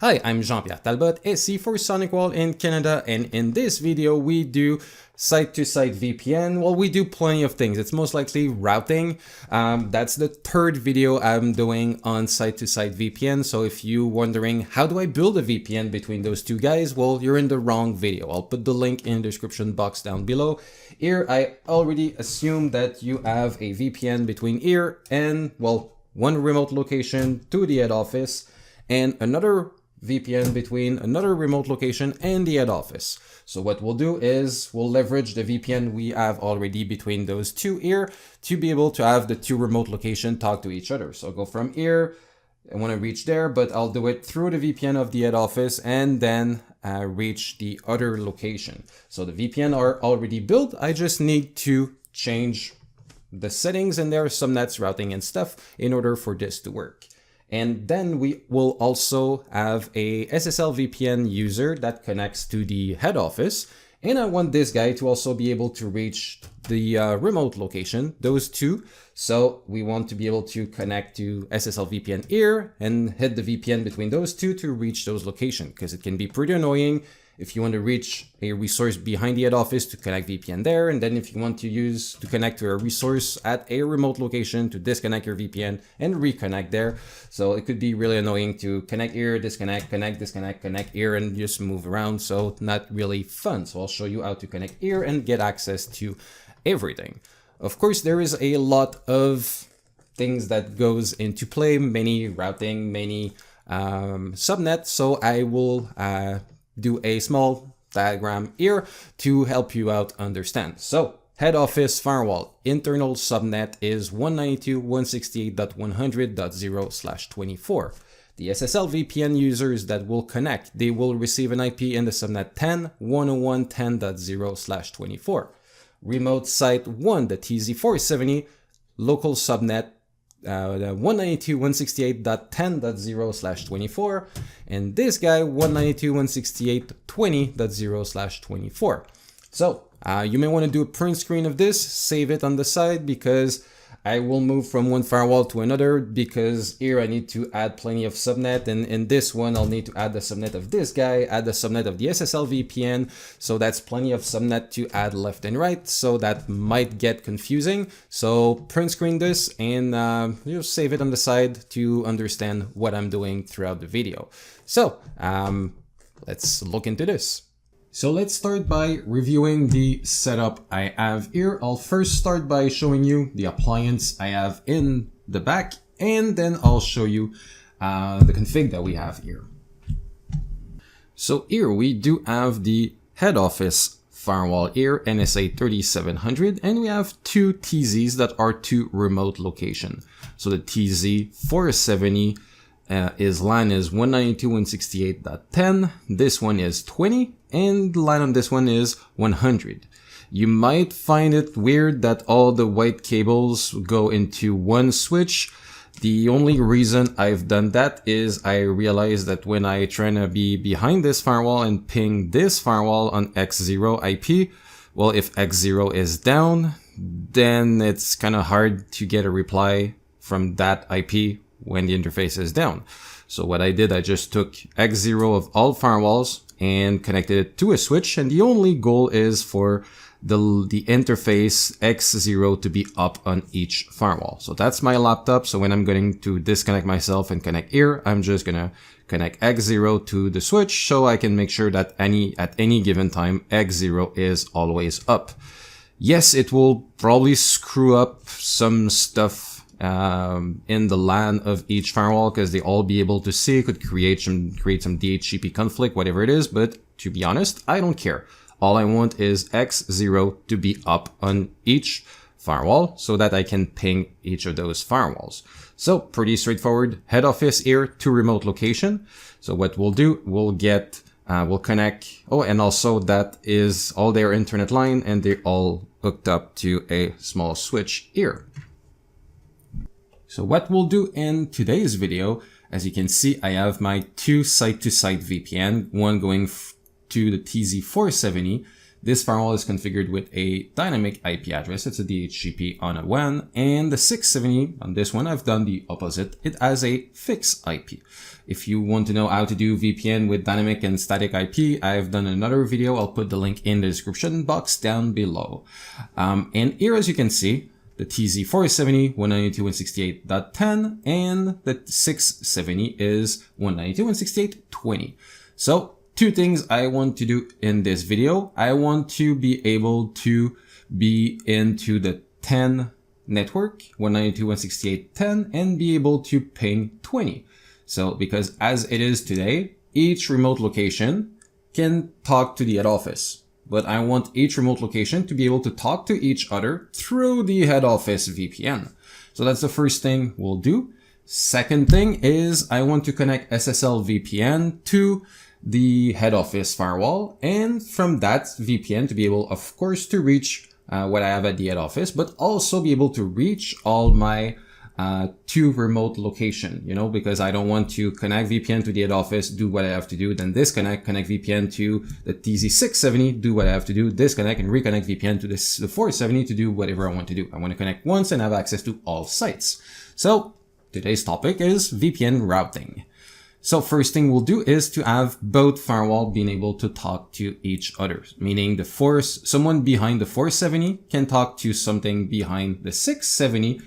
Hi, I'm Jean-Pierre Talbot, SE for SonicWall in Canada, and in this video we do site-to-site VPN. Well, we do plenty of things. It's most likely routing. That's the third video I'm doing on site-to-site VPN. So if you're wondering, how do I build a VPN between those two guys? Well, you're in the wrong video. I'll put the link in the description box down below. Here, I already assume that you have a VPN between here and, well, one remote location to the head office and another VPN between another remote location and the head office. So what we'll do is we'll leverage the VPN we have already between those two here to be able to have the two remote locations talk to each other. So I'll go from here, I want to reach there, but I'll do it through the VPN of the head office and then reach the other location. So the VPN are already built. I just need to change the settings and their subnets, routing and stuff in order for this to work. And then we will also have a SSL VPN user that connects to the head office. And I want this guy to also be able to reach the remote location, those two. So we want to be able to connect to SSL VPN here and hit the VPN between those two to reach those locations, because it can be pretty annoying if you want to reach a resource behind the head office to connect VPN there. And then if you want to connect to a resource at a remote location to disconnect your VPN and reconnect there. So it could be really annoying to connect here, disconnect, connect, disconnect, connect here, and just move around. So not really fun. So I'll show you how to connect here and get access to everything. Of course, there is a lot of things that goes into play, many routing, many subnets. So I will do a small diagram here to help you out understand. So head office firewall, internal subnet is 192.168.100.0/24. The SSL VPN users that will connect, they will receive an IP in the subnet 10.101.10.0/24. Remote site 1, the TZ470, local subnet 192.168.10.0/24, and this guy 192.168.20.0/24. So you may want to do a print screen of this, save it on the side, because I will move from one firewall to another, because here I need to add plenty of subnet, and in this one I'll need to add the subnet of this guy, add the subnet of the SSL VPN, so that's plenty of subnet to add left and right, so that might get confusing. So print screen this and just save it on the side to understand what I'm doing throughout the video. So let's look into this. So let's start by reviewing the setup I have here. I'll first start by showing you the appliance I have in the back, and then I'll show you the config that we have here. So here we do have the head office firewall here, NSA 3700, and we have two TZs that are to remote location. So the TZ470 is LAN is 192.168.10. This one is 20, and the line on this one is 100. You might find it weird that all the white cables go into one switch. The only reason I've done that is I realized that when I try to be behind this firewall and ping this firewall on X0 IP, well, if X0 is down, then it's kind of hard to get a reply from that IP when the interface is down. So what I did, I just took X0 of all firewalls and connected it to a switch, and the only goal is for the interface X0 to be up on each firewall. So that's my laptop. So when I'm going to disconnect myself and connect here, I'm just gonna connect X0 to the switch, so I can make sure that at any given time X0 is always up. Yes, it will probably screw up some stuff in the LAN of each firewall, because they all be able to see, it could create some DHCP conflict, whatever it is. But to be honest, I don't care. All I want is X0 to be up on each firewall so that I can ping each of those firewalls. So pretty straightforward. Head office here to remote location. So what we'll do, we'll connect. Oh, and also that is all their internet line, and they're all hooked up to a small switch here. So what we'll do in today's video, as you can see, I have my two site-to-site VPN, one going to the TZ470 This firewall is configured with a dynamic IP address. It's a DHCP on a WAN, and the 670 on this one, I've done the opposite. It has a fixed IP. If you want to know how to do VPN with dynamic and static IP, I've done another video. I'll put the link in the description box down below. And here, as you can see, the TZ470, 192.168.10, and the 670 is 192.168.20. So two things I want to do in this video. I want to be able to be into the 10 network, 192.168.10, and be able to ping 20. So because as it is today, each remote location can talk to the head office. But I want each remote location to be able to talk to each other through the head office VPN. So that's the first thing we'll do. Second thing is I want to connect SSL VPN to the head office firewall, and from that VPN to be able, of course, to reach what I have at the head office, but also be able to reach all my to remote location, because I don't want to connect VPN to the head office, do what I have to do, then disconnect, connect VPN to the TZ670, do what I have to do, disconnect and reconnect VPN to the 470 to do whatever I want to do. I want to connect once and have access to all sites. So today's topic is VPN routing. So first thing we'll do is to have both firewall being able to talk to each other, meaning someone behind the 470 can talk to something behind the 670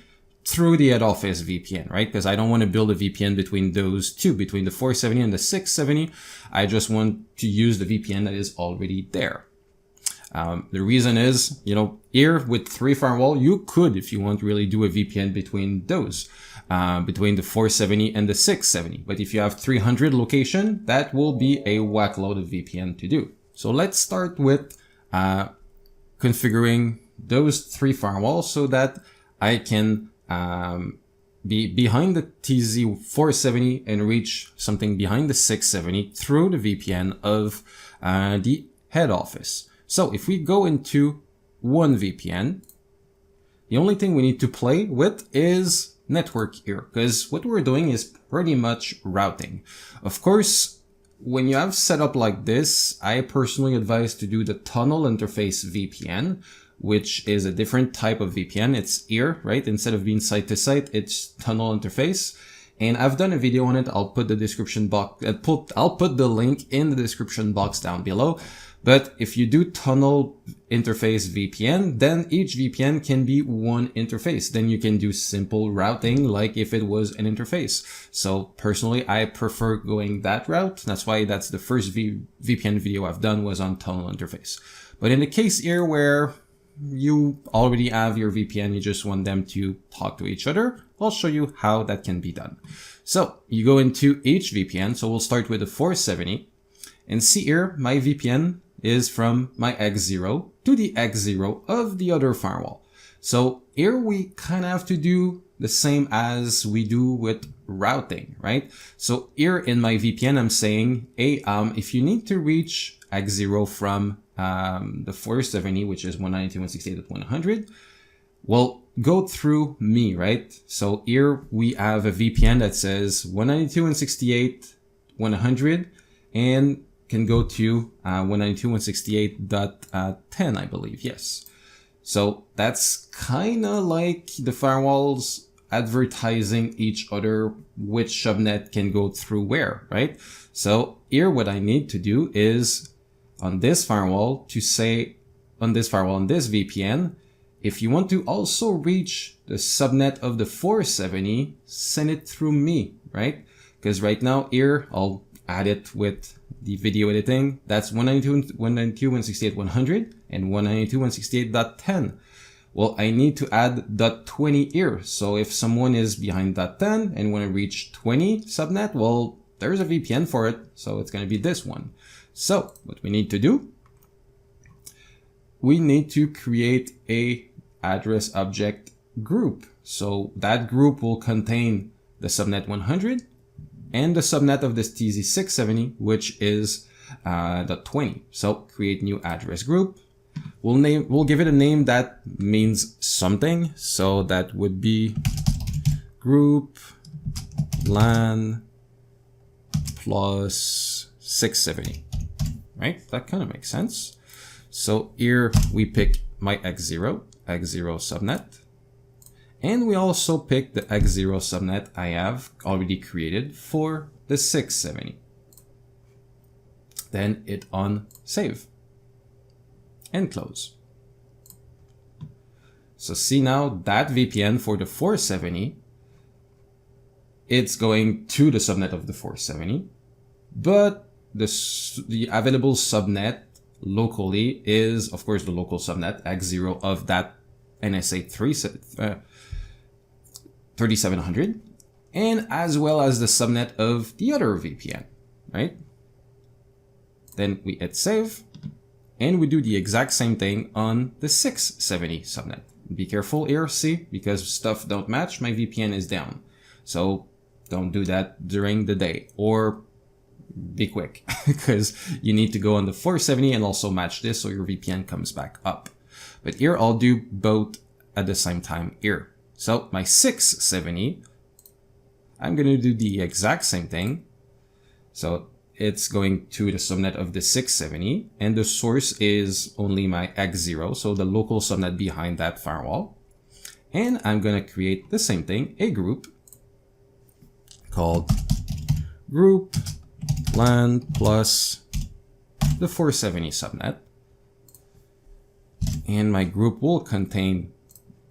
through the head office VPN, right? Because I don't want to build a VPN between those two, between the 470 and the 670. I just want to use the VPN that is already there. The reason is, here with 3 firewall, you could, if you want, really do a VPN between those, between the 470 and the 670. But if you have 300 location, that will be a whack load of VPN to do. So let's start with configuring those 3 firewalls so that I can be behind the TZ470 and reach something behind the 670 through the VPN of the head office. So if we go into one VPN, the only thing we need to play with is network here, because what we're doing is pretty much routing. Of course, when you have set up like this, I personally advise to do the tunnel interface VPN, which is a different type of VPN. It's here, right? Instead of being site to site, it's tunnel interface. And I've done a video on it. I'll put the description box, I'll put the link in the description box down below. But if you do tunnel interface VPN, then each VPN can be one interface. Then you can do simple routing like if it was an interface. So personally, I prefer going that route. That's why that's the first VPN video I've done was on tunnel interface. But in the case here where you already have your VPN, you just want them to talk to each other, I'll show you how that can be done. So you go into each VPN. So we'll start with the 470 and see here, my VPN is from my X0 to the X0 of the other firewall. So here we kind of have to do the same as we do with routing, right? So here in my VPN, I'm saying, hey, if you need to reach X0 from the 470, which is 192.168.100, well, go through me, right? So here we have a VPN that says 192.168.100 and can go to 192.168.10, I believe. Yes. So that's kind of like the firewalls advertising each other which subnet can go through where, right? So here what I need to do is on this firewall to say on this firewall, on this VPN, if you want to also reach the subnet of the 470, send it through me, right? Because right now here, I'll add it with the video editing. That's 192.168.100 and 192.168.10. Well, I need to add .20 here. So if someone is behind .10 and want to reach 20 subnet, well, there's a VPN for it. So it's going to be this one. So what we need to do, we need to create a address object group. So that group will contain the subnet 100 and the subnet of this TZ670, which is .20. So create new address group. We'll give it a name that means something. So that would be group LAN plus 670, right? That kind of makes sense. So here we pick my X0 subnet. And we also pick the X0 subnet I have already created for the 670. Then hit on save and close. So see now that VPN for the 470, it's going to the subnet of the 470, but the available subnet locally is, of course, the local subnet X0 of that NSA 3700, and as well as the subnet of the other VPN, right? Then we hit save, and we do the exact same thing on the 670 subnet. Be careful here, see, because stuff don't match, my VPN is down. So don't do that during the day, or be quick, because you need to go on the 470 and also match this so your VPN comes back up. But here I'll do both at the same time here. So my 670, I'm going to do the exact same thing. So it's going to the subnet of the 670, and the source is only my X0, so the local subnet behind that firewall. And I'm going to create the same thing, a group called group LAN plus the 470 subnet. And my group will contain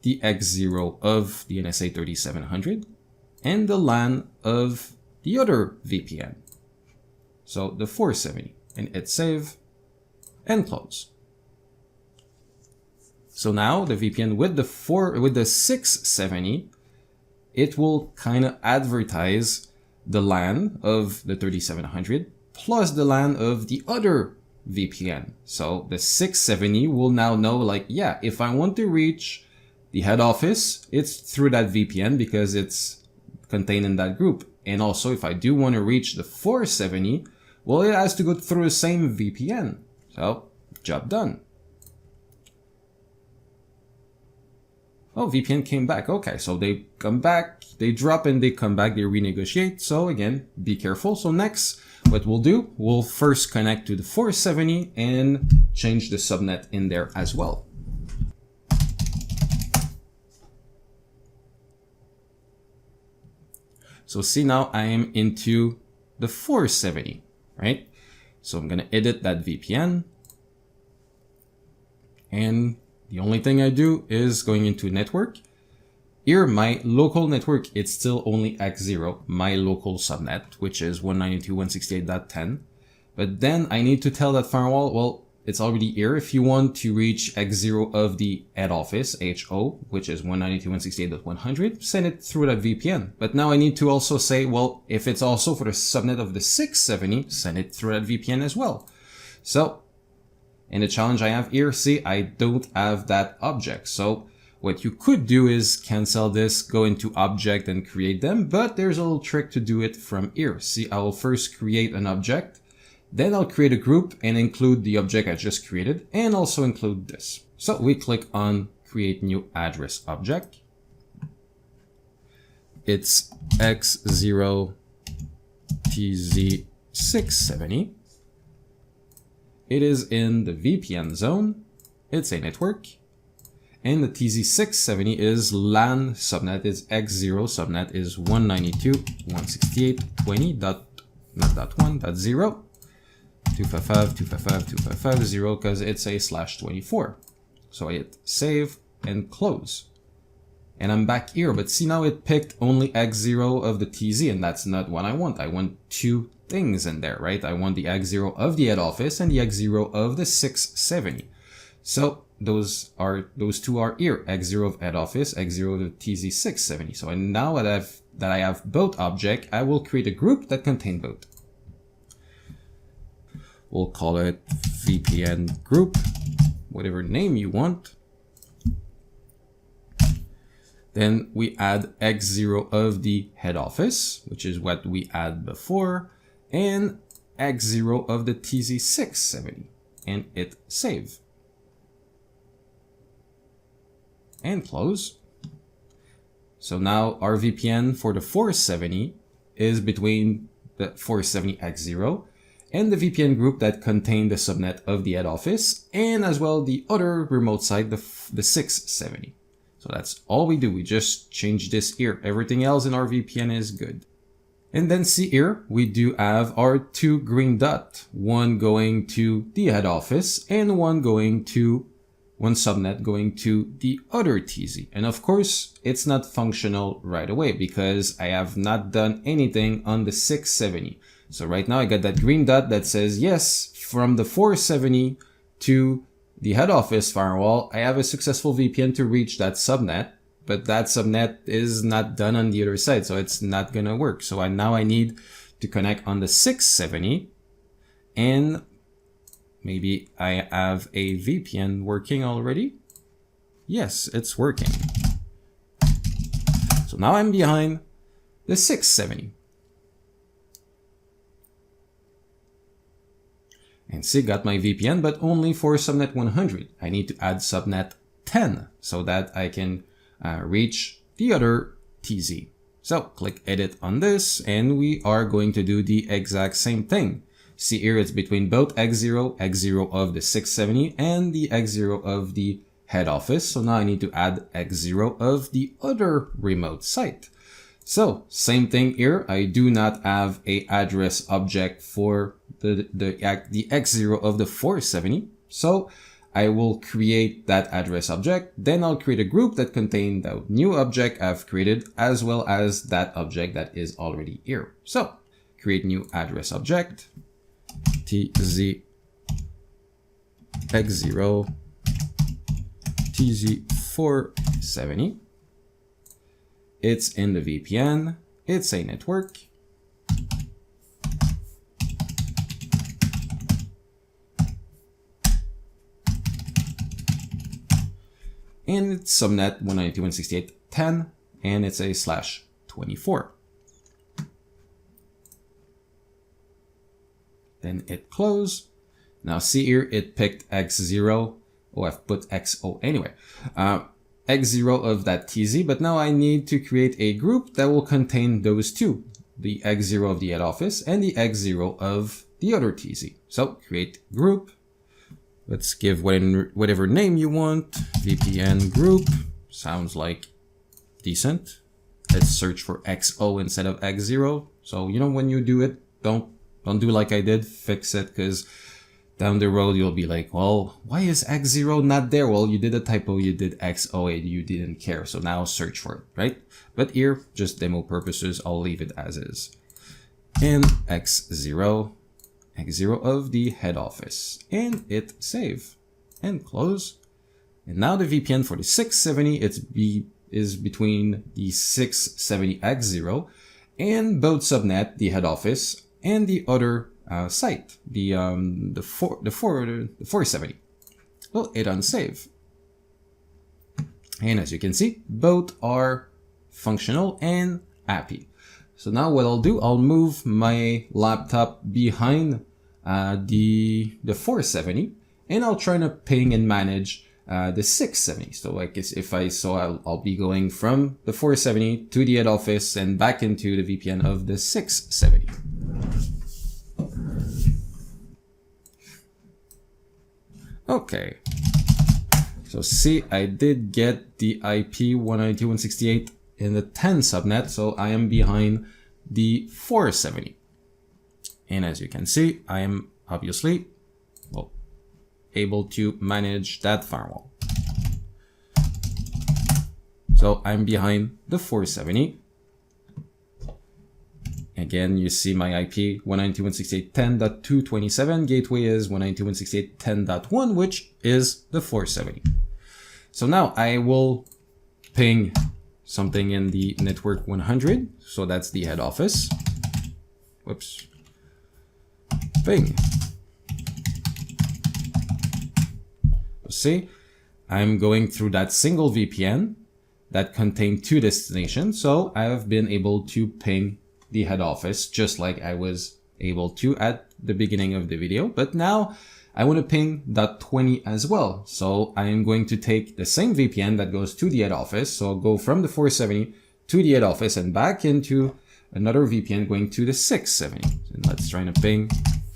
the X0 of the NSA 3700 and the LAN of the other VPN. So the 470, and hit save and close. So now the VPN with the 670, it will kind of advertise the LAN of the 3700 plus the LAN of the other VPN. So the 670 will now know, like, yeah, if I want to reach the head office, it's through that VPN because it's contained in that group. And also if I do want to reach the 470, well, it has to go through the same VPN. So, job done. Oh, VPN came back. Okay, so they come back, they drop and they come back, they renegotiate. So again, be careful. So next, what we'll do, we'll first connect to the 470 and change the subnet in there as well. So see, now I am into the 470, right? So I'm going to edit that VPN. And the only thing I do is going into network. Here, my local network, it's still only X0, my local subnet, which is 192.168.10. But then I need to tell that firewall, well, it's already here. If you want to reach X0 of the head office, HO, which is 192.168.100, send it through that VPN. But now I need to also say, well, if it's also for the subnet of the 670, send it through that VPN as well. So in the challenge I have here, see, I don't have that object. So what you could do is cancel this, go into object and create them. But there's a little trick to do it from here. See, I will first create an object. Then I'll create a group and include the object I just created and also include this. So we click on create new address object. It's X0TZ670. It is in the VPN zone. It's a network. And the TZ670 is LAN subnet. It's X0 subnet is 192.168.20.1.0. 255.255.255.0 because it's a /24. So I hit save and close. And I'm back here, but see, now it picked only X0 of the TZ, and that's not what I want. I want two things in there, right? I want the X0 of the head office and the X0 of the 670. So those two are here, X0 of head office, X0 of the TZ670. So now that I have both objects, I will create a group that contain both. We'll call it VPN group, whatever name you want. Then we add X0 of the head office, which is what we had before, and X0 of the TZ670, and hit save. And close. So now our VPN for the 470 is between the 470 X0 and the VPN group that contain the subnet of the head office, and as well the other remote site, the 670. So that's all we do. We just change this here. Everything else in our VPN is good. And then see here, we do have our 2 green dots, one going to the head office and one subnet going to the other TZ. And of course, it's not functional right away because I have not done anything on the 670. So right now I got that green dot that says, yes, from the 470 to the head office firewall, I have a successful VPN to reach that subnet, but that subnet is not done on the other side, so it's not gonna work. So now I need to connect on the 670, and maybe I have a VPN working already. Yes, it's working. So now I'm behind the 670. And see, got my VPN, but only for subnet 100. I need to add subnet 10 so that I can reach the other TZ. So click edit on this, and we are going to do the exact same thing. See here, it's between both X0 of the 670 and the X0 of the head office. So now I need to add X0 of the other remote site. So same thing here. I do not have a address object for the X0 of the 470. So I will create that address object. Then I'll create a group that contains the new object I've created as well as that object that is already here. So create new address object, TZ X0 TZ470. It's in the VPN, it's a network. And it's subnet 192.168.10, and it's a /24. Then hit close. Now see here, it picked X0. Oh, I've put XO anyway. X0 of that TZ, but now I need to create a group that will contain those two, the X0 of the head office and the X0 of the other TZ. So create group. Let's give whatever name you want. VPN group. Sounds like decent. Let's search for XO instead of X0. So, you know, when you do it, don't do like I did. Fix it, because down the road you'll be like, well, why is X0 not there? Well, you did a typo, you did XO and you didn't care. So now search for it, right? But here, just demo purposes, I'll leave it as is. And X0 of the head office, and hit save and close. And now the VPN for the 670 is between the 670 X0 and both subnet, the head office, and the other site, the 470. We'll hit on save, and as you can see, both are functional and happy. So now what I'll do, I'll move my laptop behind the 470, and I'll try to ping and manage the 670. So I guess I'll be going from the 470 to the head office and back into the VPN of the 670. Okay. So see, I did get the IP 192.168 in the 10 subnet, so I am behind the 470. And as you can see, I am obviously able to manage that firewall. So I'm behind the 470. Again, you see my IP 192.168.10.227. Gateway is 192.168.10.1, which is the 470. So now I will ping something in the network 100. So that's the head office. Whoops. Ping. See, I'm going through that single VPN that contained two destinations. So I have been able to ping the head office just like I was able to at the beginning of the video. But now I want to ping .20 as well. So I am going to take the same VPN that goes to the head office. So I'll go from the 470 to the head office and back into another VPN going to the 670. And let's try to ping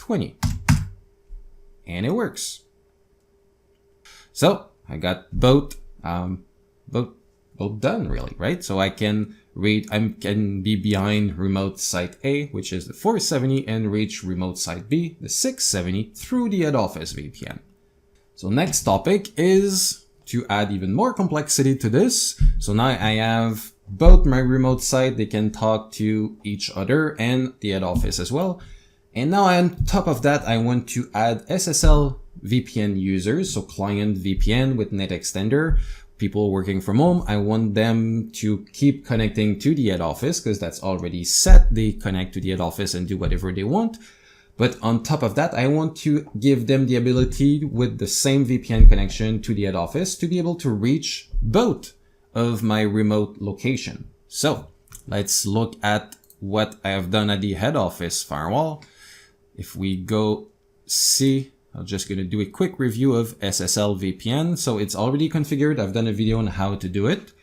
20. And it works. So I got both done really, right? So I can can be behind remote site A, which is the 470, and reach remote site B, the 670, through the head office VPN. So next topic is to add even more complexity to this. So now I have both my remote site, they can talk to each other, and the head office as well. And now on top of that, I want to add SSL VPN users, so client VPN with net extender. People working from home, I want them to keep connecting to the head office because that's already set. They connect to the head office and do whatever they want. But on top of that, I want to give them the ability with the same VPN connection to the head office to be able to reach both of my remote location. So let's look at what I have done at the head office firewall. If we go see, I'm just going to do a quick review of SSL VPN. So it's already configured. I've done a video on how to do it.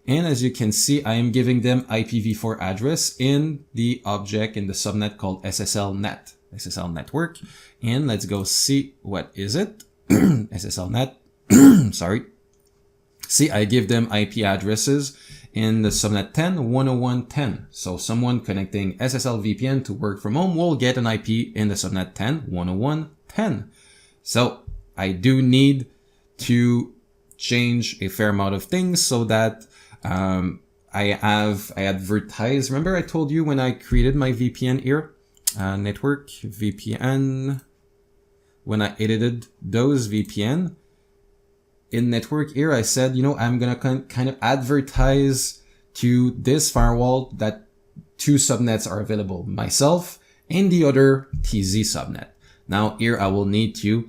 And as you can see, I am giving them IPv4 address in the object in the subnet called SSL net, SSL network. And let's go see what is it. SSL net, sorry. See, I give them IP addresses in the subnet 10.101.10. So someone connecting SSL VPN to work from home will get an IP in the subnet 10.101.10. So I do need to change a fair amount of things so that I advertise. Remember I told you when I created my VPN here, network VPN, when I edited those VPN in network here, I said, you know, I'm going to kind of advertise to this firewall that two subnets are available, myself and the other TZ subnet. Now here I will need to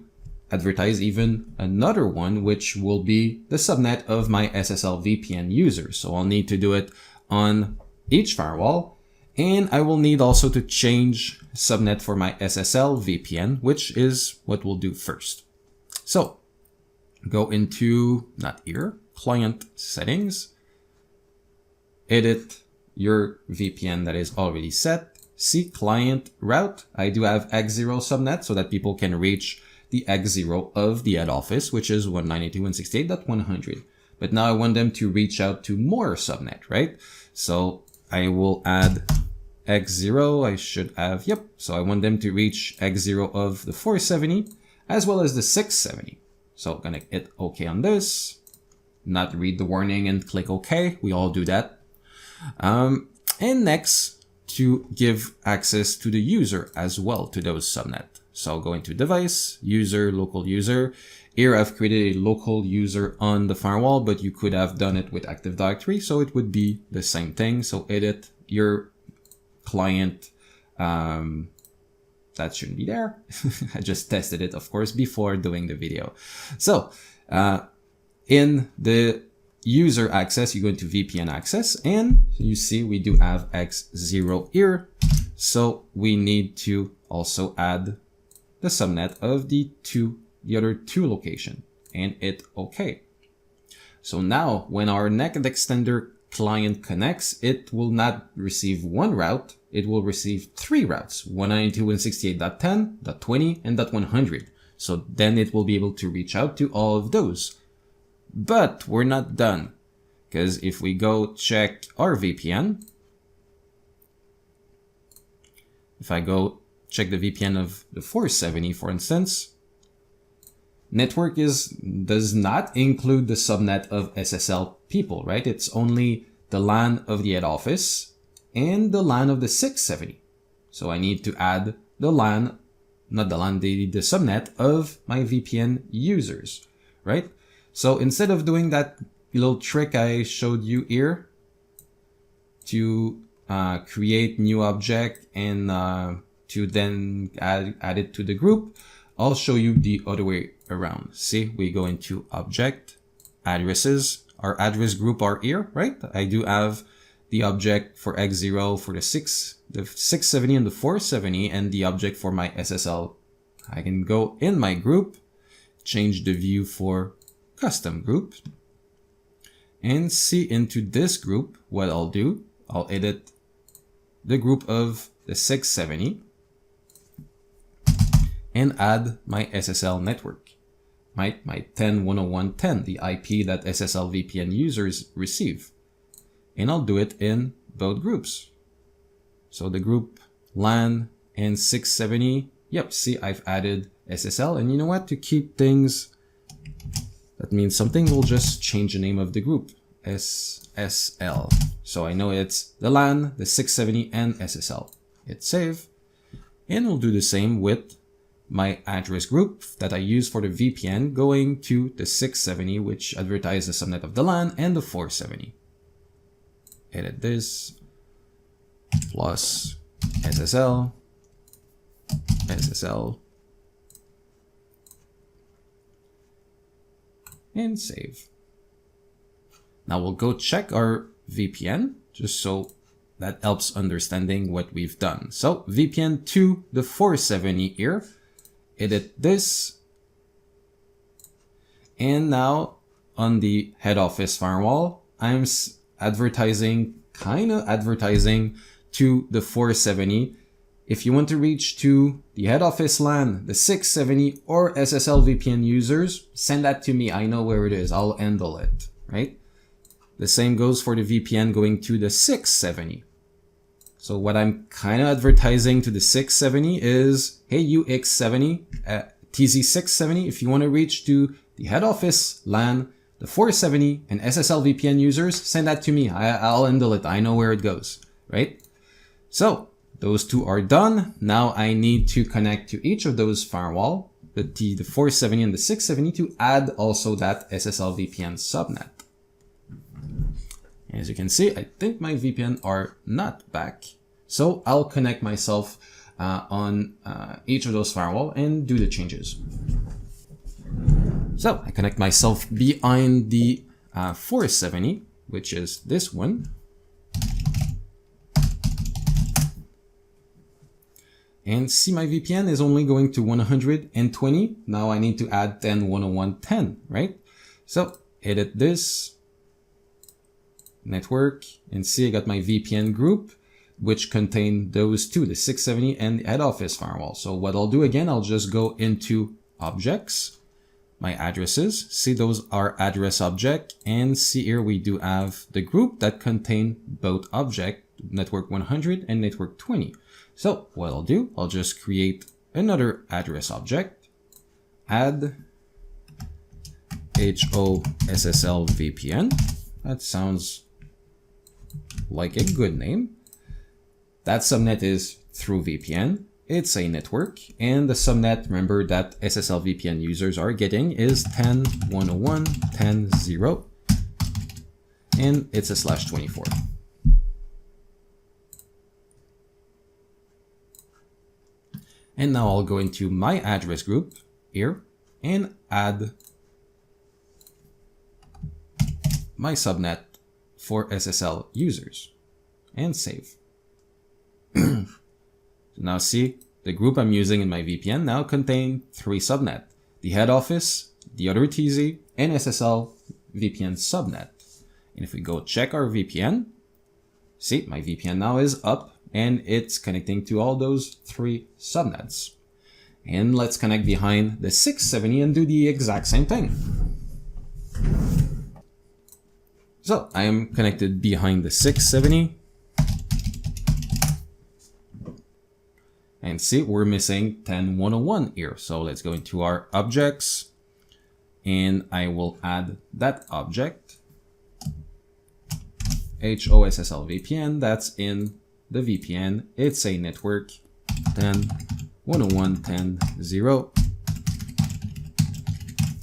advertise even another one, which will be the subnet of my SSL VPN users. So I'll need to do it on each firewall. And I will need also to change subnet for my SSL VPN, which is what we'll do first. So go into, not here, client settings, edit your VPN that is already set. See client route. I do have X0 subnet so that people can reach the X0 of the head office, which is 192.168.100. But now I want them to reach out to more subnet, right? So I will add X0. I should have, yep. So I want them to reach X0 of the 470 as well as the 670. So I'm gonna hit OK on this, not read the warning and click OK. We all do that. And next, to give access to the user as well to those subnet. So I'll go into device, user, local user. Here I've created a local user on the firewall, but you could have done it with Active Directory. So it would be the same thing. So edit your client. That shouldn't be there. I just tested it, of course, before doing the video. So in the user access, you go into VPN access and you see we do have X0 here. So we need to also add the subnet of the other two location and hit OK. So now when our net extender client connects, it will not receive one route. It will receive three routes, 192.168.10, .20, and .100. So then it will be able to reach out to all of those. But we're not done, because if we go check our VPN, if I go check the VPN of the 470, for instance, network does not include the subnet of SSL people, right? It's only the LAN of the head office and the LAN of the 670. So I need to add the LAN, not the LAN, the subnet of my VPN users, right? So instead of doing that little trick I showed you here to create new object and to then add it to the group, I'll show you the other way around. See, we go into object, addresses. Our address group are here, right? I do have the object for X0 for the 670 and the 470 and the object for my SSL. I can go in my group, change the view for custom group, and see into this group what I'll do. I'll edit the group of the 670 and add my SSL network, my 10.101.10, the IP that SSL VPN users receive. And I'll do it in both groups. So the group LAN and 670, yep, see, I've added SSL. And you know what, to keep things, that means something, we'll just change the name of the group, SSL. So I know it's the LAN, the 670, and SSL. Hit save. And we'll do the same with my address group that I use for the VPN going to the 670, which advertises the subnet of the LAN, and the 470. Edit this, plus SSL, and save. Now we'll go check our VPN, just so that helps understanding what we've done. So VPN to the 470 here, edit this, and now on the head office firewall, I'm advertising to the 470. If you want to reach to the head office LAN, the 670, or SSL VPN users, send that to me. I know where it is. I'll handle it, right? The same goes for the VPN going to the 670. So what I'm kind of advertising to the 670 is, hey, you X70, TZ670, if you want to reach to the head office LAN, the 470, and SSL VPN users, send that to me. I'll handle it. I know where it goes, right? So those two are done. Now I need to connect to each of those firewall, the 470 and the 670, to add also that SSL VPN subnet. As you can see, I think my VPN are not back. So I'll connect myself on each of those firewall and do the changes. So I connect myself behind the 470, which is this one. And see, my VPN is only going to 120. Now I need to add 10.101.10, right? So edit this network and see I got my VPN group, which contain those two, the 670 and the head office firewall. So what I'll do again, I'll just go into objects, my addresses, see those are address object, and see here we do have the group that contain both object, network 100 and network 20. So what I'll do, I'll just create another address object, add SSL VPN. That sounds like a good name. That subnet is through VPN. It's a network, and the subnet, remember, that SSL VPN users are getting is 10.101.10.0, and it's a /24. And now I'll go into my address group here and add my subnet for SSL users and save. So now see, the group I'm using in my VPN now contain 3 subnet: the head office, the other TZ, and SSL VPN subnet. And if we go check our VPN, see, my VPN now is up and it's connecting to all those 3 subnets. And let's connect behind the 670 and do the exact same thing. So I am connected behind the 670. And see, we're missing 10.101 here. So let's go into our objects and I will add that object, SSL VPN, that's in the VPN. It's a network 10.101.10.0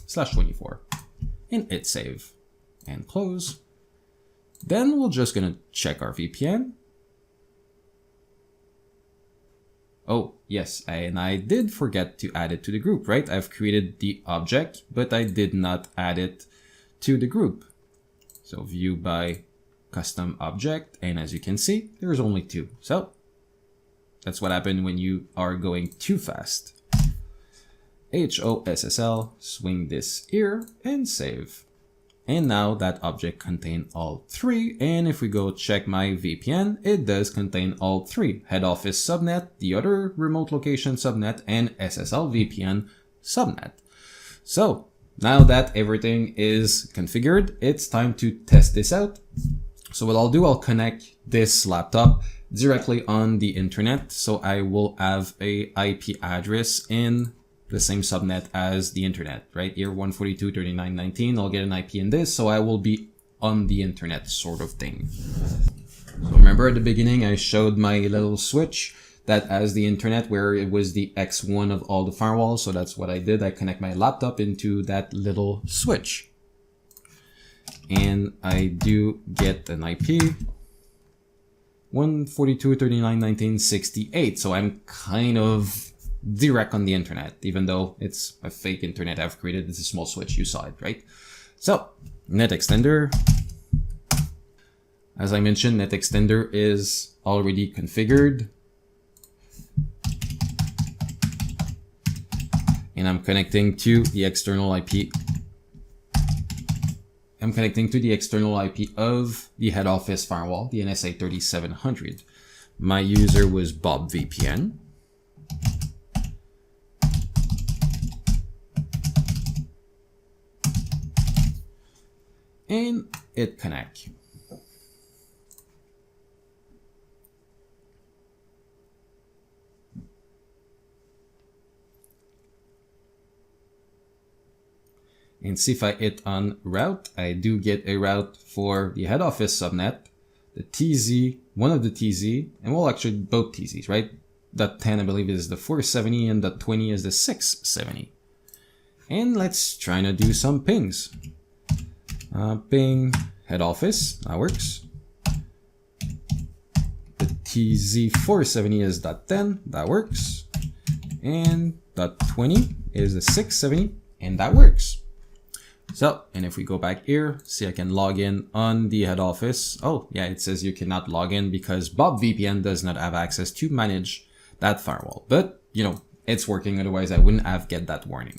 /24, and hit save and close. Then we're just gonna check our VPN. Oh, yes, and I did forget to add it to the group, right? I've created the object, but I did not add it to the group. So view by custom object, and as you can see, there's only 2. So that's what happened when you are going too fast. SSL, swing this here and save. And now that object contains all three. And if we go check my VPN, it does contain all three: head office subnet, the other remote location subnet, and SSL VPN subnet. So now that everything is configured, it's time to test this out. So what I'll do, I'll connect this laptop directly on the internet. So I will have a IP address in the same subnet as the internet, right here, 142.39.19. I'll get an IP in this, so I will be on the internet, sort of thing. So remember at the beginning, I showed my little switch that has the internet, where it was the X1 of all the firewalls. So that's what I did. I connect my laptop into that little switch, and I do get an IP 142.39.19.68. So I'm kind of direct on the internet, even though it's a fake internet I've created. It's a small switch, you saw it, right? So net extender, as I mentioned, net extender is already configured, and I'm connecting to the external IP. I'm connecting to the external IP of the head office firewall, the NSA 3700. My user was Bob VPN. And it connects. And see if I hit on route, I do get a route for the head office subnet, the TZ, one of the TZ, and well, actually both TZs, right? .10, I believe, is the 470, and .20 is the 670. And let's try to do some pings. Ping head office, that works. The TZ470 is .10, that works. And .20 is the 670, and that works. So, and if we go back here, see, I can log in on the head office. Oh yeah, it says you cannot log in because Bob VPN does not have access to manage that firewall. But, you know, it's working, otherwise I wouldn't have get that warning.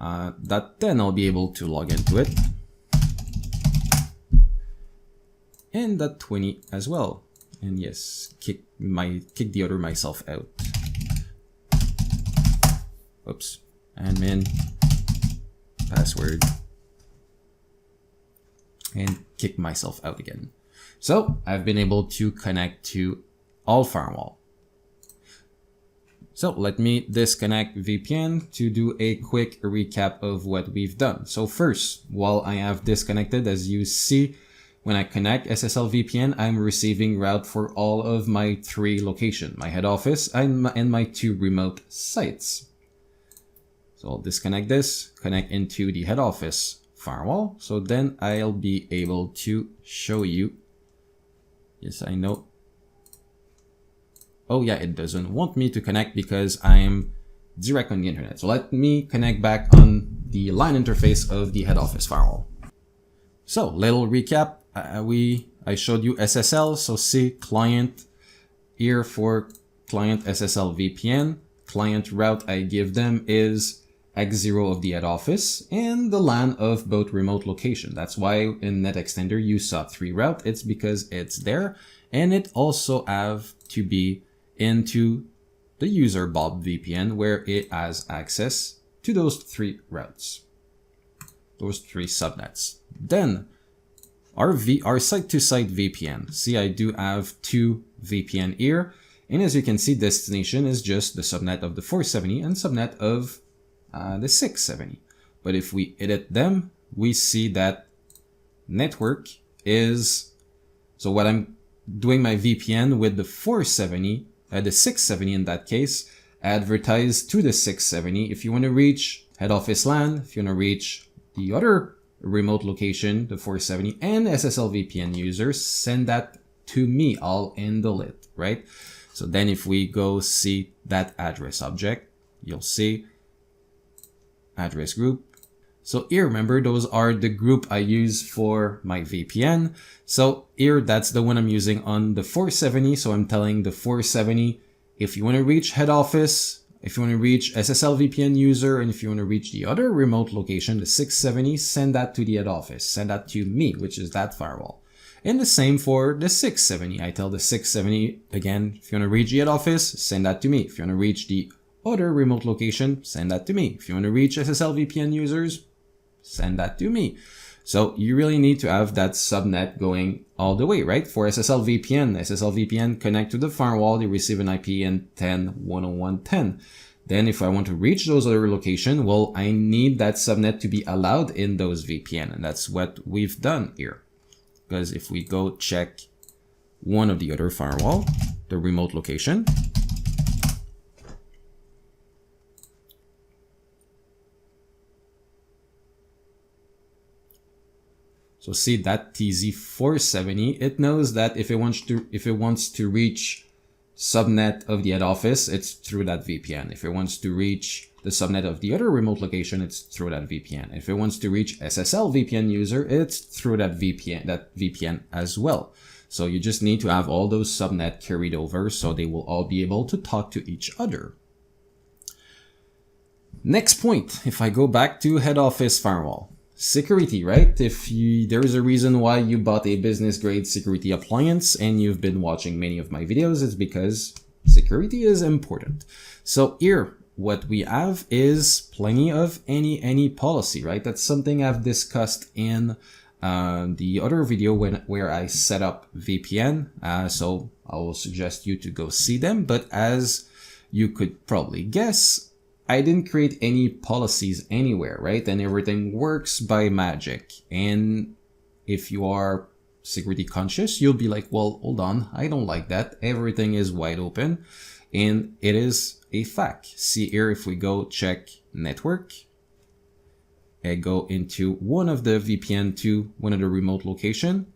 .10, I'll be able to log into it. And .20 as well. And yes, kick the other myself out. Oops. Admin password. And kick myself out again. So I've been able to connect to all firewall. So let me disconnect VPN to do a quick recap of what we've done. So first, while I have disconnected, as you see, when I connect SSL VPN, I'm receiving route for all of my three locations, my head office and my two remote sites. So I'll disconnect this, connect into the head office firewall. So then I'll be able to show you. Yes, I know. Oh yeah, it doesn't want me to connect because I'm direct on the internet. So let me connect back on the line interface of the head office firewall. So little recap. I showed you SSL, so see client here for client SSL VPN. Client route I give them is X0 of the head office and the LAN of both remote location. That's why in Net Extender you saw 3 route. It's because it's there, and it also have to be into the user Bob VPN where it has access to those 3 routes, those 3 subnets. Then our site-to-site VPN. See, I do have 2 VPN here. And as you can see, destination is just the subnet of the 470 and subnet of the 670. But if we edit them, we see that network is, so what I'm doing my VPN with the 470, the 670 in that case, advertise to the 670. If you want to reach head office LAN, if you want to reach the other remote location, the 470 and SSL VPN users, send that to me. I'll handle it, right? So then if we go see that address object, you'll see address group. So here, remember, those are the group I use for my VPN. So here, that's the one I'm using on the 470. So I'm telling the 470, if you want to reach head office if you want to reach SSL VPN user, and if you want to reach the other remote location, the 670, send that to the head office. Send that to me, which is that firewall. And the same for the 670. I tell the 670, again, if you want to reach the head office, send that to me. If you want to reach the other remote location, send that to me. If you want to reach SSL VPN users, send that to me. So you really need to have that subnet going all the way, right? For SSL VPN connect to the firewall, they receive an IP in 10.101.10. Then if I want to reach those other locations, well, I need that subnet to be allowed in those VPN. And that's what we've done here. Because if we go check one of the other firewall, the remote location, so see that TZ470, it knows that if it wants to reach subnet of the head office, it's through that VPN. If it wants to reach the subnet of the other remote location, it's through that VPN. If it wants to reach SSL VPN user, it's through that VPN as well. So you just need to have all those subnet carried over so they will all be able to talk to each other. Next point, if I go back to head office firewall. Security, right? There is a reason why you bought a business grade security appliance and you've been watching many of my videos, it's because security is important. So here, what we have is plenty of any policy, right? That's something I've discussed in the other video where I set up VPN. So I will suggest you to go see them. But as you could probably guess, I didn't create any policies anywhere, right? And everything works by magic. And if you are security conscious, you'll be like, well, hold on, I don't like that. Everything is wide open. And it is a fact. See here, if we go check network, I go into one of the VPN to one of the remote location.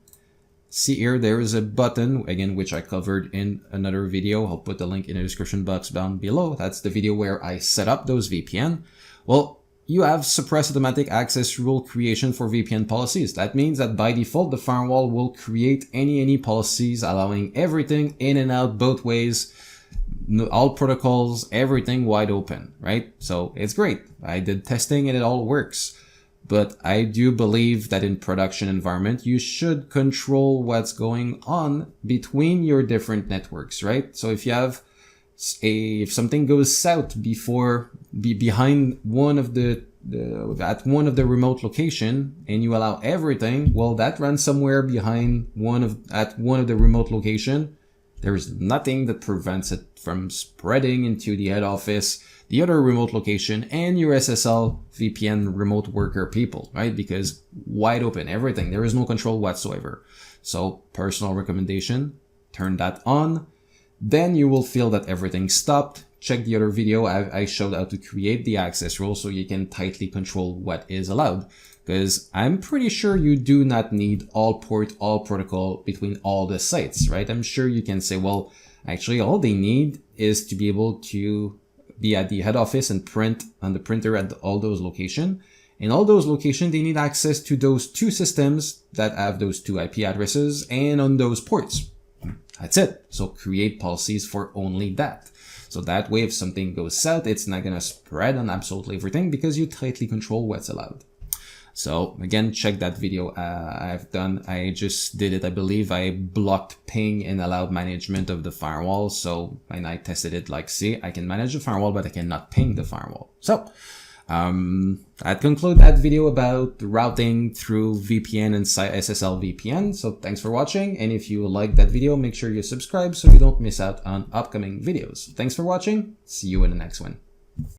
See here, there is a button, again, which I covered in another video. I'll put the link in the description box down below. That's the video where I set up those VPN. Well, you have suppress automatic access rule creation for VPN policies. That means that by default, the firewall will create any policies allowing everything in and out both ways, all protocols, everything wide open, right? So it's great. I did testing and it all works. But I do believe that in production environment, you should control what's going on between your different networks, right? So if you have if something goes south behind one of at one of the remote location and you allow everything, well, that runs somewhere behind at one of the remote location. There is nothing that prevents it from spreading into the head office, the other remote location, and your SSL VPN remote worker people, right? Because wide open, everything. There is no control whatsoever. So personal recommendation, turn that on. Then you will feel that everything stopped. Check the other video. I showed how to create the access rule so you can tightly control what is allowed. Because I'm pretty sure you do not need all port, all protocol between all the sites, right? I'm sure you can say, well, actually all they need is to be able to be at the head office and print on the printer at all those locations. In all those locations, they need access to those two systems that have those two IP addresses and on those ports. That's it. So create policies for only that. So that way, if something goes south, it's not going to spread on absolutely everything because you tightly control what's allowed. So again, check that video I've done. I just did it. I believe I blocked ping and allowed management of the firewall. So when I tested it, like, see, I can manage the firewall, but I cannot ping the firewall. So I'd conclude that video about routing through VPN and SSL VPN. So thanks for watching. And if you like that video, make sure you subscribe so you don't miss out on upcoming videos. Thanks for watching. See you in the next one.